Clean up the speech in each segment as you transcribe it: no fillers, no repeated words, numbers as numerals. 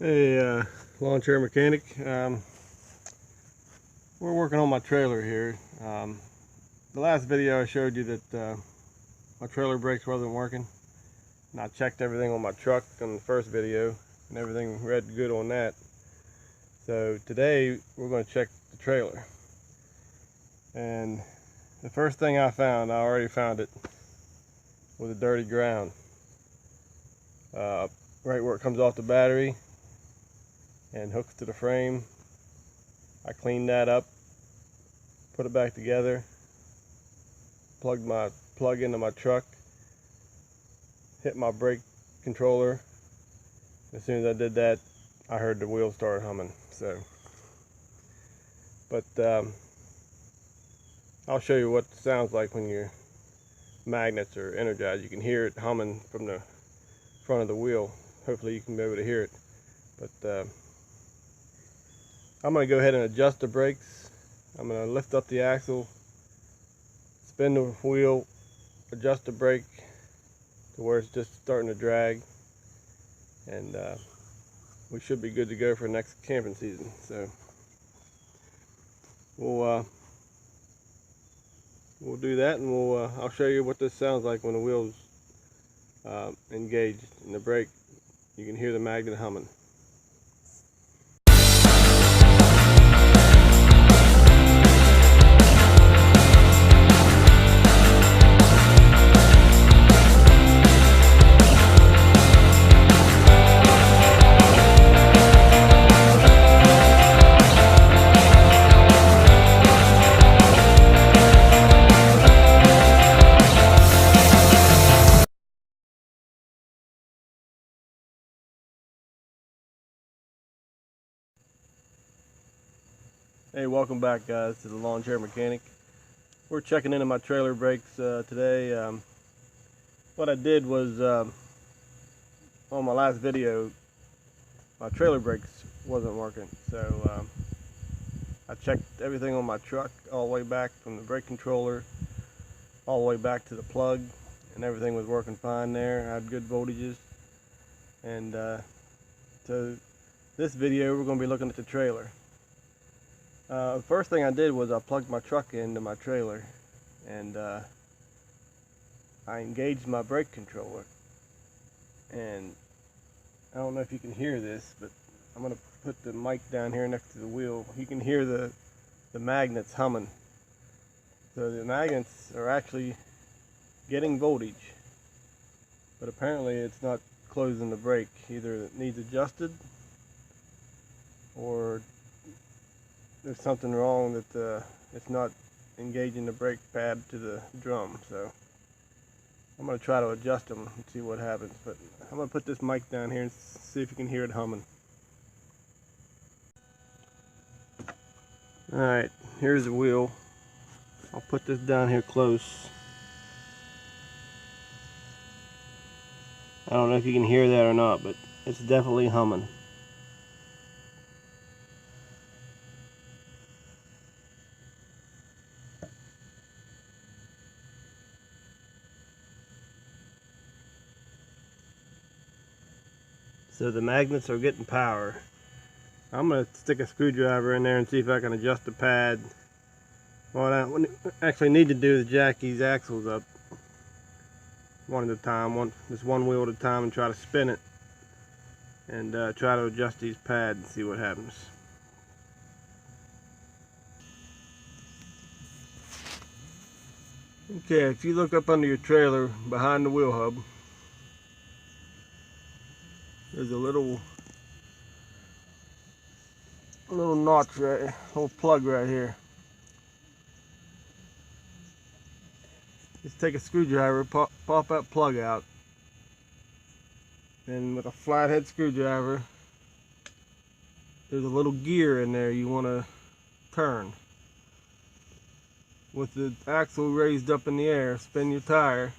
Hey, lawn chair mechanic. We're working on my trailer here. The last video I showed you that my trailer brakes wasn't working, and I checked everything on my truck on the first video, and everything read good on that. So today we're going to check the trailer, and the first thing I already found it, was a dirty ground. Right where it comes off the battery and hooks to the frame. I cleaned that up, put it back together, plugged my plug into my truck, hit my brake controller. As soon as I did that, I heard the wheels start humming. But I'll show you what it sounds like when your magnets are energized. You can hear it humming from the front of the wheel. Hopefully you can be able to hear it. But I'm going to go ahead and adjust the brakes. I'm going to lift up the axle, spin the wheel, adjust the brake to where it's just starting to drag, and we should be good to go for next camping season. So we'll do that, and I'll show you what this sounds like when the wheel's engaged in the brake. You can hear the magnet humming. Hey, welcome back guys to the Lawn Chair Mechanic. We're checking into my trailer brakes today. What I did was, on my last video, my trailer brakes wasn't working. So I checked everything on my truck all the way back from the brake controller all the way back to the plug, and everything was working fine there. I had good voltages. And so this video we're going to be looking at the trailer. The first thing I did was I plugged my truck into my trailer, and I engaged my brake controller. And I don't know if you can hear this, but I'm going to put the mic down here next to the wheel. You can hear the magnets humming. So the magnets are actually getting voltage, but apparently it's not closing the brake. Either it needs adjusted, or there's something wrong that it's not engaging the brake pad to the drum. So I'm going to try to adjust them and see what happens. But I'm going to put this mic down here and see if you can hear it humming. Alright, here's the wheel. I'll put this down here close. I don't know if you can hear that or not, but it's definitely humming. So the magnets are getting power. I'm going to stick a screwdriver in there and see if I can adjust the pad. What I actually need to do is jack these axles up one at a time, just one wheel at a time, and try to spin it, and try to adjust these pads and see what happens. Okay, if you look up under your trailer behind the wheel hub, there's a little notch right, little plug right here. Just take a screwdriver, pop that plug out, and with a flathead screwdriver, there's a little gear in there you want to turn. With the axle raised up in the air, spin your tire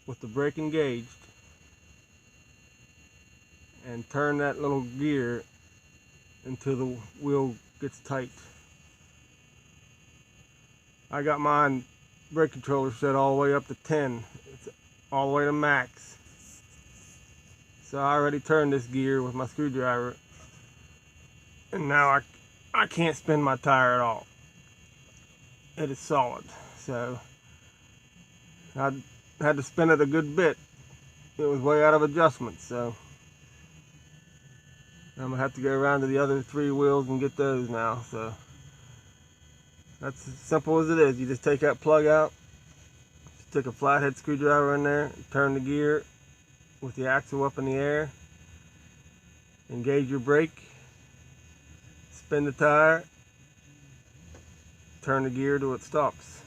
with the brake engaged, and turn that little gear until the wheel gets tight. I got mine brake controller set all the way up to 10. It's all the way to max. So So I already turned this gear with my screwdriver, and now I can't spin my tire at all. It is solid. So I had to spin it a good bit. It was way out of adjustment, so I'm gonna have to go around to the other 3 wheels and get those now. So that's as simple as it is. You just take that plug out, stick a flathead screwdriver in there, turn the gear with the axle up in the air, engage your brake, spin the tire, turn the gear till it stops.